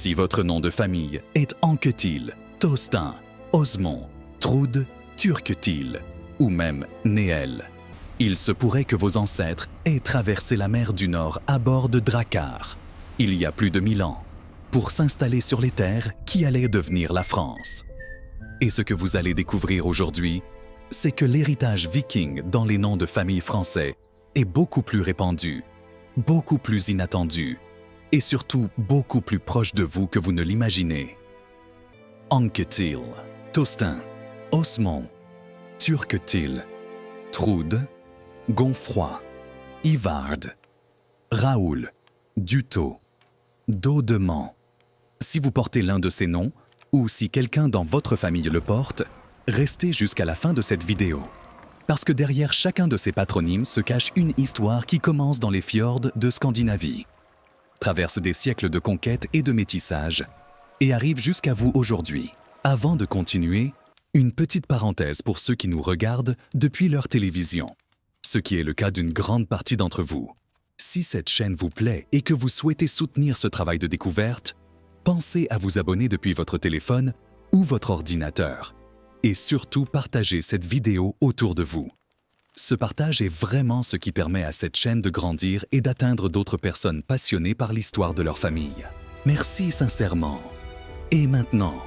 Si votre nom de famille est Anquetil, Tostin, Osmond, Troude, Turquetil ou même Néel, il se pourrait que vos ancêtres aient traversé la mer du Nord à bord de Drakkar, il y a plus de 1000 ans, pour s'installer sur les terres qui allaient devenir la France. Et ce que vous allez découvrir aujourd'hui, c'est que l'héritage viking dans les noms de famille français est beaucoup plus répandu, beaucoup plus inattendu, et surtout beaucoup plus proche de vous que vous ne l'imaginez. Anquetil, Tostin, Osmond, Turquetil, Troude, Gonfroy, Ivard, Raoul, Dutot, Daudement. Si vous portez l'un de ces noms, ou si quelqu'un dans votre famille le porte, restez jusqu'à la fin de cette vidéo. Parce que derrière chacun de ces patronymes se cache une histoire qui commence dans les fjords de Scandinavie, traverse des siècles de conquête et de métissage, et arrive jusqu'à vous aujourd'hui. Avant de continuer, une petite parenthèse pour ceux qui nous regardent depuis leur télévision, ce qui est le cas d'une grande partie d'entre vous. Si cette chaîne vous plaît et que vous souhaitez soutenir ce travail de découverte, pensez à vous abonner depuis votre téléphone ou votre ordinateur. Et surtout, partagez cette vidéo autour de vous. Ce partage est vraiment ce qui permet à cette chaîne de grandir et d'atteindre d'autres personnes passionnées par l'histoire de leur famille. Merci sincèrement. Et maintenant,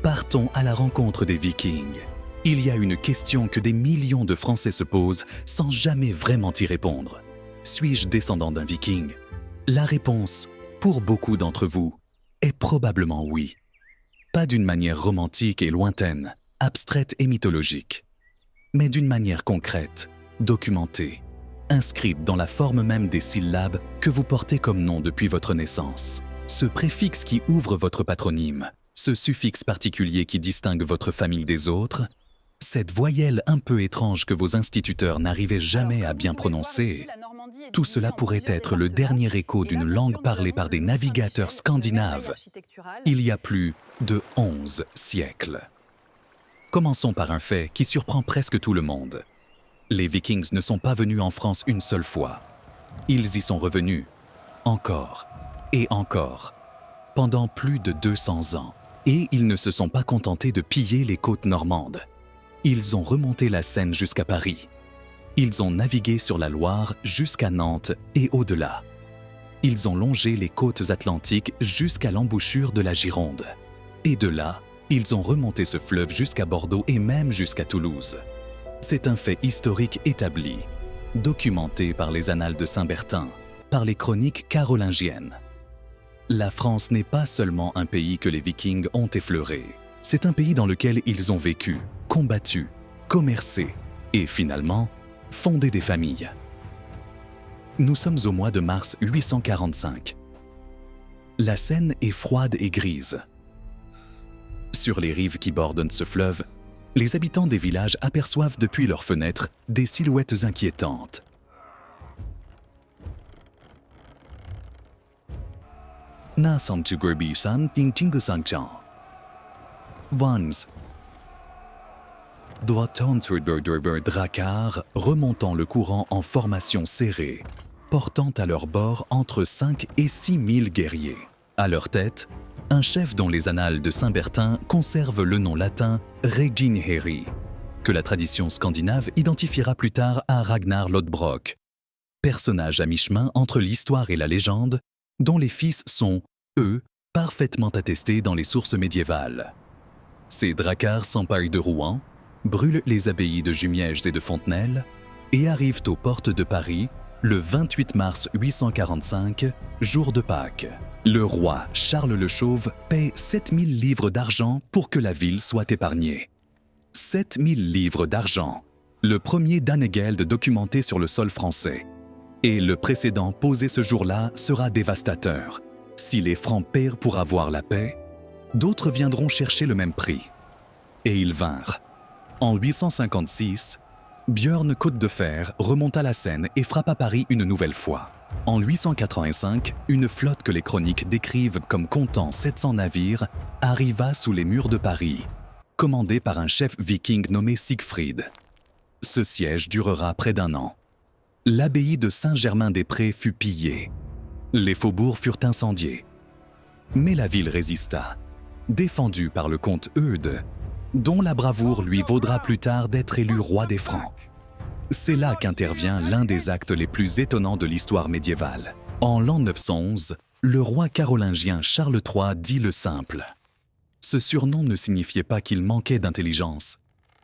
partons à la rencontre des Vikings. Il y a une question que des millions de Français se posent sans jamais vraiment y répondre. Suis-je descendant d'un Viking? La réponse, pour beaucoup d'entre vous, est probablement oui. Pas d'une manière romantique et lointaine, abstraite et mythologique, mais d'une manière concrète, documentée, inscrite dans la forme même des syllabes que vous portez comme nom depuis votre naissance. Ce préfixe qui ouvre votre patronyme, ce suffixe particulier qui distingue votre famille des autres, cette voyelle un peu étrange que vos instituteurs n'arrivaient jamais à bien prononcer, tout cela pourrait être le dernier écho d'une langue parlée par des navigateurs scandinaves il y a plus de 11 siècles. Commençons par un fait qui surprend presque tout le monde. Les Vikings ne sont pas venus en France une seule fois. Ils y sont revenus, encore et encore, pendant plus de 200 ans. Et ils ne se sont pas contentés de piller les côtes normandes. Ils ont remonté la Seine jusqu'à Paris. Ils ont navigué sur la Loire jusqu'à Nantes et au-delà. Ils ont longé les côtes atlantiques jusqu'à l'embouchure de la Gironde. Et de là, ils ont remonté ce fleuve jusqu'à Bordeaux et même jusqu'à Toulouse. C'est un fait historique établi, documenté par les annales de Saint-Bertin, par les chroniques carolingiennes. La France n'est pas seulement un pays que les Vikings ont effleuré. C'est un pays dans lequel ils ont vécu, combattu, commercé et finalement, fondé des familles. Nous sommes au mois de mars 845. La Seine est froide et grise. Sur les rives qui bordent ce fleuve, les habitants des villages aperçoivent depuis leurs fenêtres des silhouettes inquiétantes. Na samchugurbi san ting chingusangchan. Vans. Drakkar remontant le courant en formation serrée, portant à leur bord entre 5 et 6 000 guerriers. À leur tête, un chef dont les annales de Saint-Bertin conservent le nom latin Reginheri, que la tradition scandinave identifiera plus tard à Ragnar Lodbrok, personnage à mi-chemin entre l'histoire et la légende, dont les fils sont, eux, parfaitement attestés dans les sources médiévales. Ces Drakkar s'emparent de Rouen, brûlent les abbayes de Jumièges et de Fontenelle et arrivent aux portes de Paris le 28 mars 845, jour de Pâques. Le roi Charles le Chauve paie 7000 livres d'argent pour que la ville soit épargnée. 7000 livres d'argent, le premier Danegeld documenté sur le sol français. Et le précédent posé ce jour-là sera dévastateur. Si les Francs paient pour avoir la paix, d'autres viendront chercher le même prix. Et ils vinrent. En 856, Björn Côte de Fer remonta la Seine et frappa Paris une nouvelle fois. En 885, une flotte que les chroniques décrivent comme comptant 700 navires arriva sous les murs de Paris, commandée par un chef viking nommé Siegfried. Ce siège durera près d'1 an. L'abbaye de Saint-Germain-des-Prés fut pillée. Les faubourgs furent incendiés. Mais la ville résista, défendue par le comte Eudes, dont la bravoure lui vaudra plus tard d'être élu roi des Francs. C'est là qu'intervient l'un des actes les plus étonnants de l'histoire médiévale. En l'an 911, le roi carolingien Charles III dit le simple. Ce surnom ne signifiait pas qu'il manquait d'intelligence,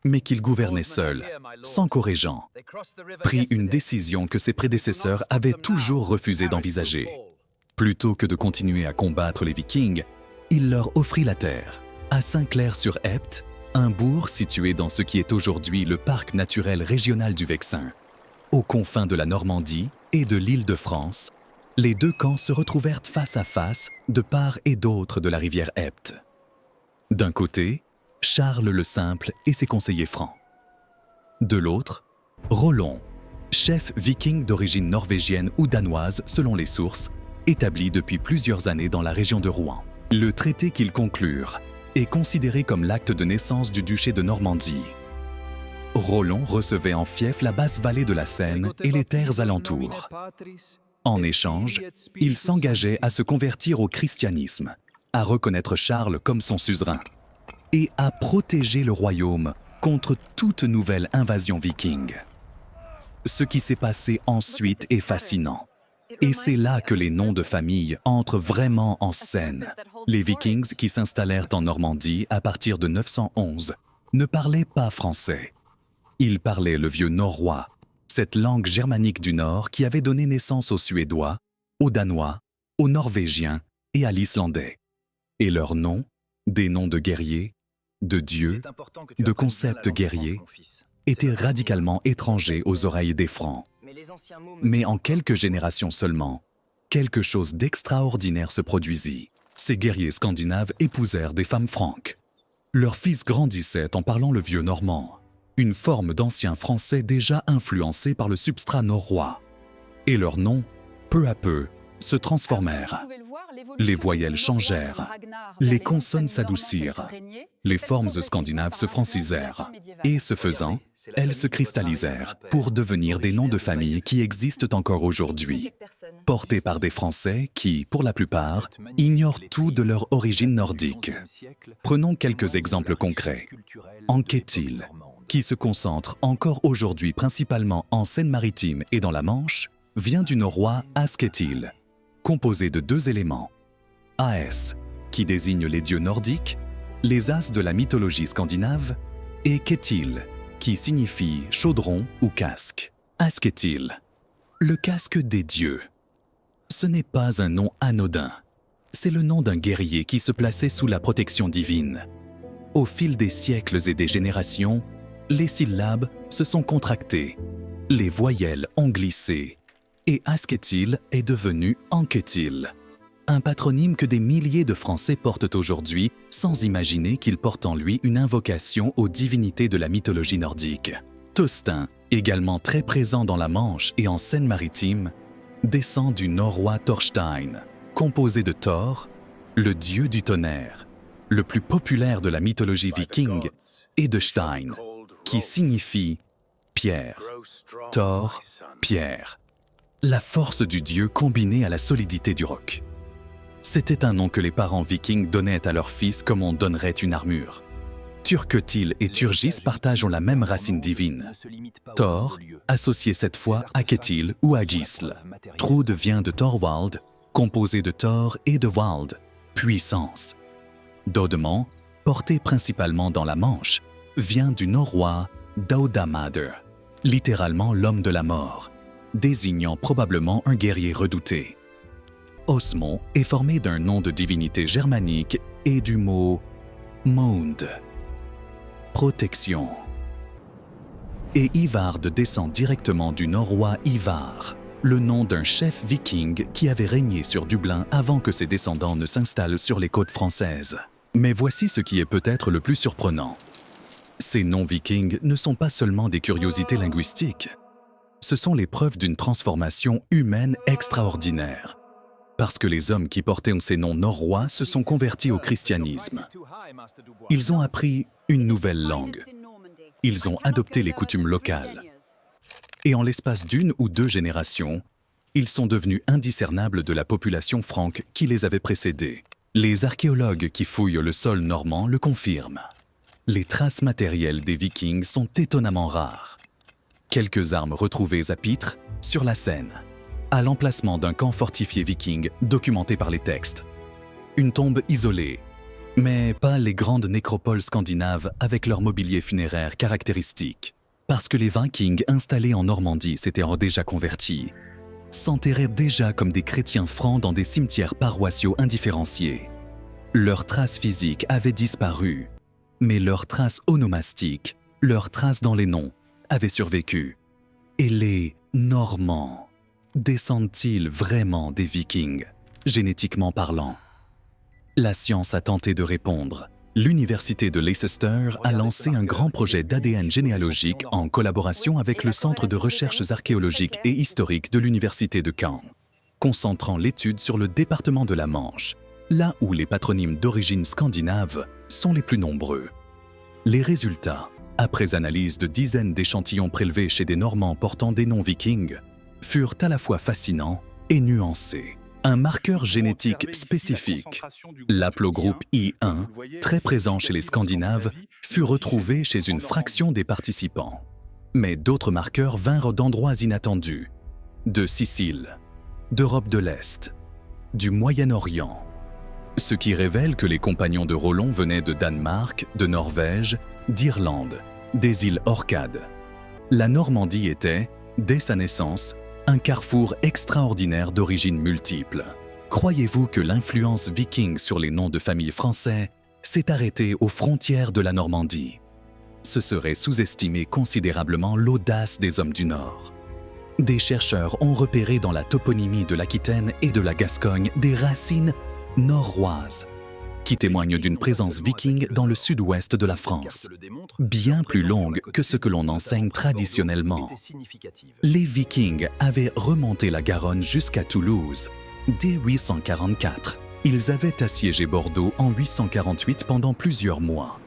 mais qu'il gouvernait seul, sans co-régent, prit une décision que ses prédécesseurs avaient toujours refusé d'envisager. Plutôt que de continuer à combattre les Vikings, il leur offrit la terre. À Saint-Clair-sur-Epte, un bourg situé dans ce qui est aujourd'hui le parc naturel régional du Vexin. Aux confins de la Normandie et de l'Île-de-France, les deux camps se retrouvèrent face à face de part et d'autre de la rivière Epte. D'un côté, Charles le Simple et ses conseillers francs. De l'autre, Rollon, chef viking d'origine norvégienne ou danoise selon les sources, établi depuis plusieurs années dans la région de Rouen. Le traité qu'ils conclurent est considéré comme l'acte de naissance du duché de Normandie. Rollon recevait en fief la basse vallée de la Seine et les terres alentours. En échange, il s'engageait à se convertir au christianisme, à reconnaître Charles comme son suzerain et à protéger le royaume contre toute nouvelle invasion viking. Ce qui s'est passé ensuite est fascinant. Et c'est là que les noms de famille entrent vraiment en scène. Les Vikings qui s'installèrent en Normandie à partir de 911 ne parlaient pas français. Ils parlaient le vieux norrois, cette langue germanique du Nord qui avait donné naissance aux Suédois, aux Danois, aux Norvégiens et à l'Islandais. Et leurs noms, des noms de guerriers, de dieux, de concepts guerriers, étaient radicalement étrangers aux oreilles des Francs. Mais en quelques générations seulement, quelque chose d'extraordinaire se produisit. Ces guerriers scandinaves épousèrent des femmes franques. Leurs fils grandissaient en parlant le vieux normand, une forme d'ancien français déjà influencé par le substrat norrois. Et leurs noms, peu à peu, se transformèrent. Les voyelles changèrent, les consonnes s'adoucirent, les formes scandinaves se francisèrent, et ce faisant, elles se cristallisèrent pour devenir des noms de famille qui existent encore aujourd'hui, portés par des Français qui, pour la plupart, ignorent tout de leur origine nordique. Prenons quelques exemples concrets. Anquetil, qui se concentre encore aujourd'hui principalement en Seine-Maritime et dans la Manche, vient du norrois Asketil, composé de deux éléments. As, qui désigne les dieux nordiques, les as de la mythologie scandinave, et Ketil, qui signifie chaudron ou casque. Asketil, le casque des dieux. Ce n'est pas un nom anodin. C'est le nom d'un guerrier qui se plaçait sous la protection divine. Au fil des siècles et des générations, les syllabes se sont contractées, les voyelles ont glissé, et Asketil est devenu Anquetil, un patronyme que des milliers de Français portent aujourd'hui sans imaginer qu'il porte en lui une invocation aux divinités de la mythologie nordique. Tostin, également très présent dans la Manche et en Seine-Maritime, descend du norrois Thorstein, composé de Thor, le dieu du tonnerre, le plus populaire de la mythologie viking, et de Stein, qui signifie pierre. Thor, pierre. La force du dieu combinée à la solidité du roc. C'était un nom que les parents vikings donnaient à leurs fils comme on donnerait une armure. Turketil et Turgis partagent la même racine divine. Thor, associé cette fois à Ketil ou à Gisle. Trude vient de Thorwald, composé de Thor et de Wald, puissance. Dodement, porté principalement dans la Manche, vient du norrois Daudamader, littéralement l'homme de la mort, désignant probablement un guerrier redouté. Osmond est formé d'un nom de divinité germanique et du mot Maund, protection. Et Ivar descend directement du norrois Ivar, le nom d'un chef viking qui avait régné sur Dublin avant que ses descendants ne s'installent sur les côtes françaises. Mais voici ce qui est peut-être le plus surprenant. Ces noms vikings ne sont pas seulement des curiosités linguistiques. Ce sont les preuves d'une transformation humaine extraordinaire. Parce que les hommes qui portaient ces noms norrois se sont convertis au christianisme. Ils ont appris une nouvelle langue. Ils ont adopté les coutumes locales. Et en l'espace d'une ou deux générations, ils sont devenus indiscernables de la population franque qui les avait précédés. Les archéologues qui fouillent le sol normand le confirment. Les traces matérielles des Vikings sont étonnamment rares. Quelques armes retrouvées à Pitre, sur la Seine, à l'emplacement d'un camp fortifié viking documenté par les textes. Une tombe isolée, mais pas les grandes nécropoles scandinaves avec leur mobilier funéraire caractéristique, parce que les Vikings installés en Normandie s'étaient déjà convertis, s'enterraient déjà comme des chrétiens francs dans des cimetières paroissiaux indifférenciés. Leurs traces physiques avaient disparu, mais leurs traces onomastiques, leurs traces dans les noms, avaient survécu. Et les Normands descendent-ils vraiment des Vikings, génétiquement parlant? La science a tenté de répondre. L'Université de Leicester a lancé un grand projet d'ADN généalogique en collaboration avec le Centre de recherches archéologiques et historiques de l'Université de Caen, concentrant l'étude sur le département de la Manche, là où les patronymes d'origine scandinave sont les plus nombreux. Les résultats, après analyse de dizaines d'échantillons prélevés chez des Normands portant des noms vikings, furent à la fois fascinants et nuancés. Un marqueur génétique spécifique, l'aplogroupe I1, très présent chez les Scandinaves, fut retrouvé chez une fraction des participants. Mais d'autres marqueurs vinrent d'endroits inattendus, de Sicile, d'Europe de l'Est, du Moyen-Orient, ce qui révèle que les compagnons de Rollon venaient de Danemark, de Norvège, d'Irlande, des îles Orcades. La Normandie était, dès sa naissance, un carrefour extraordinaire d'origines multiples. Croyez-vous que l'influence viking sur les noms de famille français s'est arrêtée aux frontières de la Normandie? Ce serait sous-estimer considérablement l'audace des hommes du Nord. Des chercheurs ont repéré dans la toponymie de l'Aquitaine et de la Gascogne des racines norroises, qui témoignent d'une présence viking dans le sud-ouest de la France, bien plus longue que ce que l'on enseigne traditionnellement. Les Vikings avaient remonté la Garonne jusqu'à Toulouse dès 844. Ils avaient assiégé Bordeaux en 848 pendant plusieurs mois.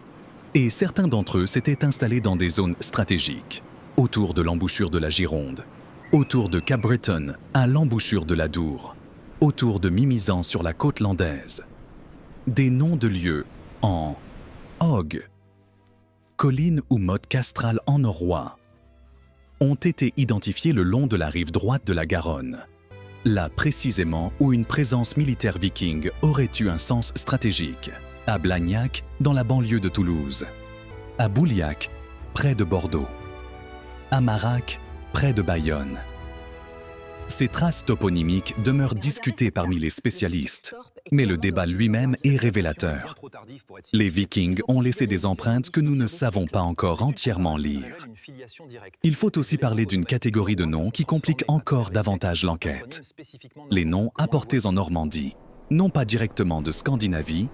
Et certains d'entre eux s'étaient installés dans des zones stratégiques, autour de l'embouchure de la Gironde, autour de Cap-Breton, à l'embouchure de l'Adour, autour de Mimizan sur la côte landaise. Des noms de lieux en Og, colline ou motte castrale en norrois, ont été identifiés le long de la rive droite de la Garonne, là précisément où une présence militaire viking aurait eu un sens stratégique, à Blagnac, dans la banlieue de Toulouse, à Bouliac, près de Bordeaux, à Marac, près de Bayonne. Ces traces toponymiques demeurent discutées parmi les spécialistes, mais le débat lui-même est révélateur. Les Vikings ont laissé des empreintes que nous ne savons pas encore entièrement lire. Il faut aussi parler d'une catégorie de noms qui complique encore davantage l'enquête. Les noms apportés en Normandie, non pas directement de Scandinavie,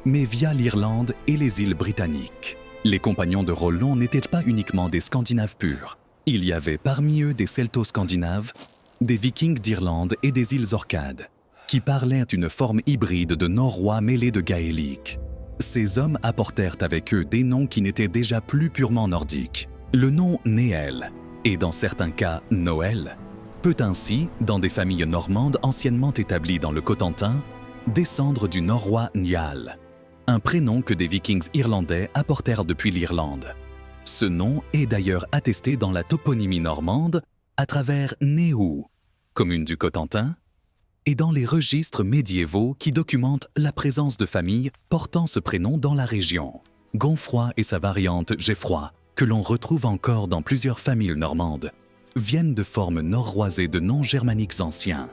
mais via l'Irlande et les îles britanniques. Les compagnons de Rollon n'étaient pas uniquement des Scandinaves purs. Il y avait parmi eux des Celto-Scandinaves, des Vikings d'Irlande et des îles Orcades, qui parlaient une forme hybride de norrois mêlés de gaélique. Ces hommes apportèrent avec eux des noms qui n'étaient déjà plus purement nordiques. Le nom Néel, et dans certains cas Noël, peut ainsi, dans des familles normandes anciennement établies dans le Cotentin, descendre du norrois Njal, un prénom que des Vikings irlandais apportèrent depuis l'Irlande. Ce nom est d'ailleurs attesté dans la toponymie normande à travers Néou, commune du Cotentin, et dans les registres médiévaux qui documentent la présence de familles portant ce prénom dans la région. Gonfroy et sa variante Geffroy, que l'on retrouve encore dans plusieurs familles normandes, viennent de formes norroisées de noms germaniques anciens,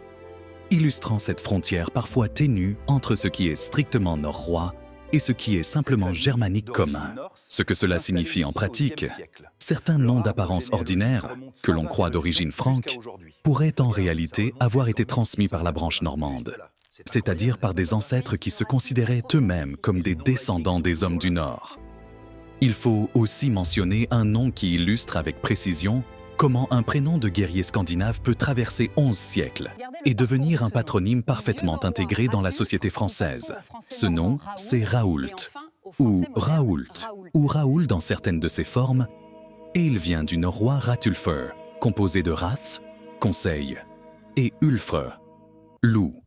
illustrant cette frontière parfois ténue entre ce qui est strictement norrois et ce qui est simplement germanique commun. Ce que cela signifie en pratique, certains noms d'apparence ordinaire, que l'on croit d'origine franque, pourraient en réalité avoir été transmis par la branche normande, c'est-à-dire par des ancêtres qui se considéraient eux-mêmes comme des descendants des hommes du Nord. Il faut aussi mentionner un nom qui illustre avec précision comment un prénom de guerrier scandinave peut traverser 11 siècles et devenir un patronyme parfaitement intégré dans la société française. Ce nom, c'est Raoult, ou Raoul dans certaines de ses formes, et il vient du norrois Ratulfr, composé de Rath, conseil, et Ulfr, loup,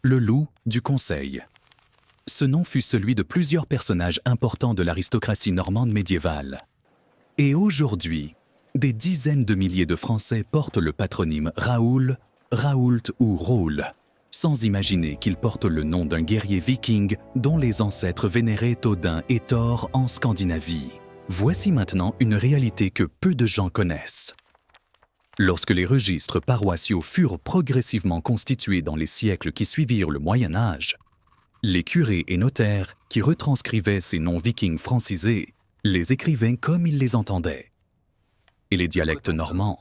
le loup du conseil. Ce nom fut celui de plusieurs personnages importants de l'aristocratie normande médiévale. Et aujourd'hui, des dizaines de milliers de Français portent le patronyme Raoul, Raoult ou Roul, sans imaginer qu'ils portent le nom d'un guerrier viking dont les ancêtres vénéraient Odin et Thor en Scandinavie. Voici maintenant une réalité que peu de gens connaissent. Lorsque les registres paroissiaux furent progressivement constitués dans les siècles qui suivirent le Moyen Âge, les curés et notaires qui retranscrivaient ces noms vikings francisés les écrivaient comme ils les entendaient. Et les dialectes normands,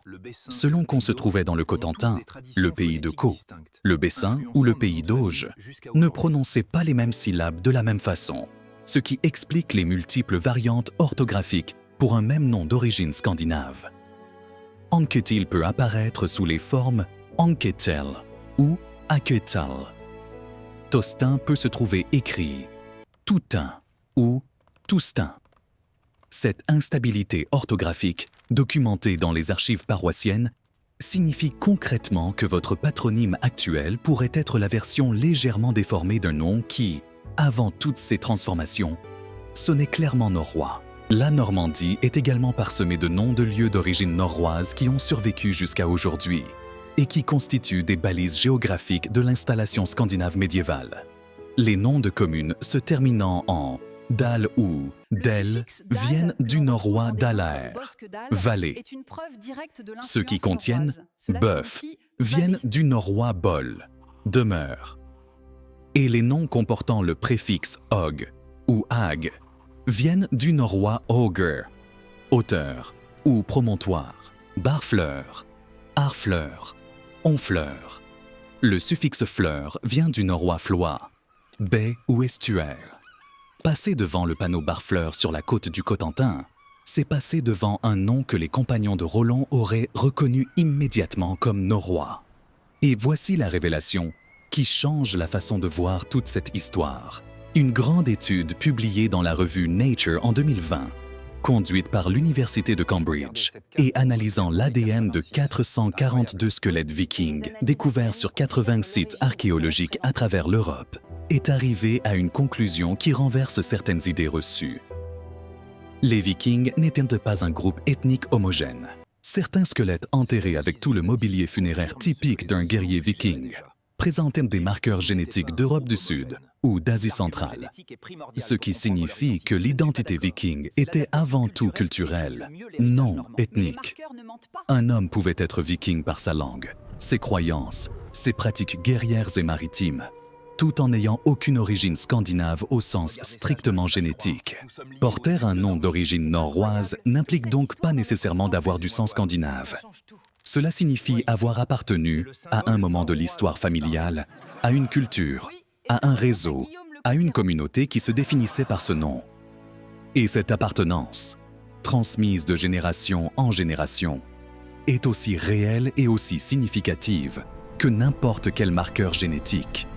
selon qu'on se trouvait dans le Cotentin, le pays de Caux, le Bessin ou le pays d'Auge, ne prononçaient pas les mêmes syllabes de la même façon, ce qui explique les multiples variantes orthographiques pour un même nom d'origine scandinave. Anketil peut apparaître sous les formes Anketel ou Aketal. Tostin peut se trouver écrit Toutain ou Toustin. Cette instabilité orthographique, documentée dans les archives paroissiennes, signifie concrètement que votre patronyme actuel pourrait être la version légèrement déformée d'un nom qui, avant toutes ces transformations, sonnait clairement norrois. La Normandie est également parsemée de noms de lieux d'origine norroise qui ont survécu jusqu'à aujourd'hui et qui constituent des balises géographiques de l'installation scandinave médiévale. Les noms de communes se terminant en Dal ou Del viennent du norrois Dallaer, vallée. Ceux qui contiennent bœuf viennent du norrois Bol, demeure. Et les noms comportant le préfixe og ou ag viennent du norrois auger, hauteur ou promontoire, barfleur, harfleur, honfleur. Le suffixe fleur vient du norrois floie, baie ou estuaire. Passer devant le panneau Barfleur sur la côte du Cotentin, c'est passer devant un nom que les compagnons de Roland auraient reconnu immédiatement comme norrois. Et voici la révélation qui change la façon de voir toute cette histoire. Une grande étude publiée dans la revue Nature en 2020, conduite par l'Université de Cambridge et analysant l'ADN de 442 squelettes vikings découverts sur 80 sites archéologiques à travers l'Europe, est arrivé à une conclusion qui renverse certaines idées reçues. Les Vikings n'étaient pas un groupe ethnique homogène. Certains squelettes enterrés avec tout le mobilier funéraire typique d'un guerrier viking présentaient des marqueurs génétiques d'Europe du Sud ou d'Asie centrale, ce qui signifie que l'identité viking était avant tout culturelle, non ethnique. Un homme pouvait être viking par sa langue, ses croyances, ses pratiques guerrières et maritimes, tout en n'ayant aucune origine scandinave au sens strictement génétique. Porter un nom d'origine norroise n'implique donc pas nécessairement d'avoir du sang scandinave. Cela signifie avoir appartenu, à un moment de l'histoire familiale, à une culture, à un réseau, à une communauté qui se définissait par ce nom. Et cette appartenance, transmise de génération en génération, est aussi réelle et aussi significative que n'importe quel marqueur génétique.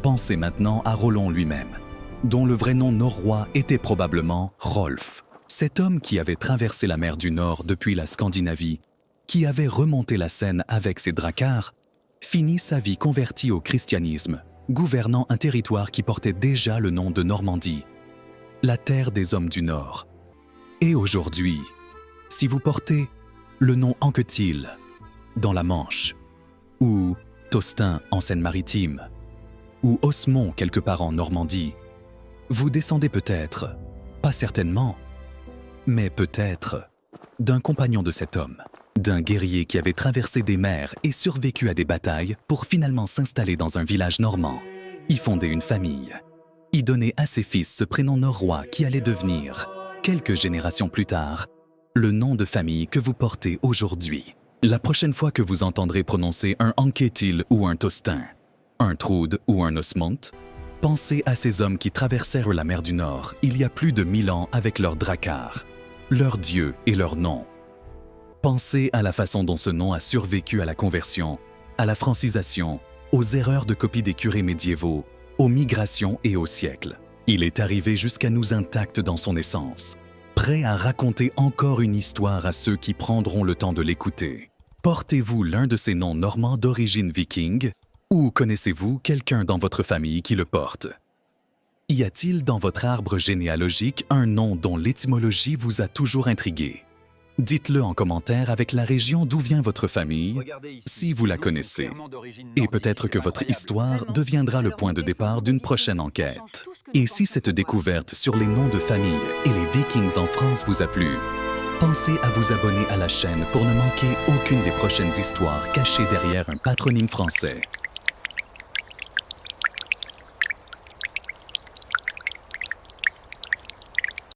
Pensez maintenant à Roland lui-même, dont le vrai nom norrois était probablement Rolf. Cet homme qui avait traversé la mer du Nord depuis la Scandinavie, qui avait remonté la Seine avec ses dracars, finit sa vie converti au christianisme, gouvernant un territoire qui portait déjà le nom de Normandie, la terre des hommes du Nord. Et aujourd'hui, si vous portez le nom Anquetil dans la Manche, ou Tostin en Seine-Maritime, ou Osmond quelque part en Normandie, vous descendez peut-être, pas certainement, mais peut-être, d'un compagnon de cet homme, d'un guerrier qui avait traversé des mers et survécu à des batailles pour finalement s'installer dans un village normand, y fonder une famille, y donner à ses fils ce prénom norrois qui allait devenir, quelques générations plus tard, le nom de famille que vous portez aujourd'hui. La prochaine fois que vous entendrez prononcer un Anketil ou un Tostin, un Trude ou un Osmont, pensez à ces hommes qui traversèrent la mer du Nord il y a plus de 1000 ans avec leurs dracars, leurs dieux et leurs noms. Pensez à la façon dont ce nom a survécu à la conversion, à la francisation, aux erreurs de copie des curés médiévaux, aux migrations et aux siècles. Il est arrivé jusqu'à nous intact dans son essence, prêt à raconter encore une histoire à ceux qui prendront le temps de l'écouter. Portez-vous l'un de ces noms normands d'origine viking, ou connaissez-vous quelqu'un dans votre famille qui le porte? Y a-t-il dans votre arbre généalogique un nom dont l'étymologie vous a toujours intrigué? Dites-le en commentaire avec la région d'où vient votre famille, si vous la connaissez. Et peut-être que votre histoire deviendra le point de départ d'une prochaine enquête. Et si cette découverte sur les noms de famille et les Vikings en France vous a plu, pensez à vous abonner à la chaîne pour ne manquer aucune des prochaines histoires cachées derrière un patronyme français.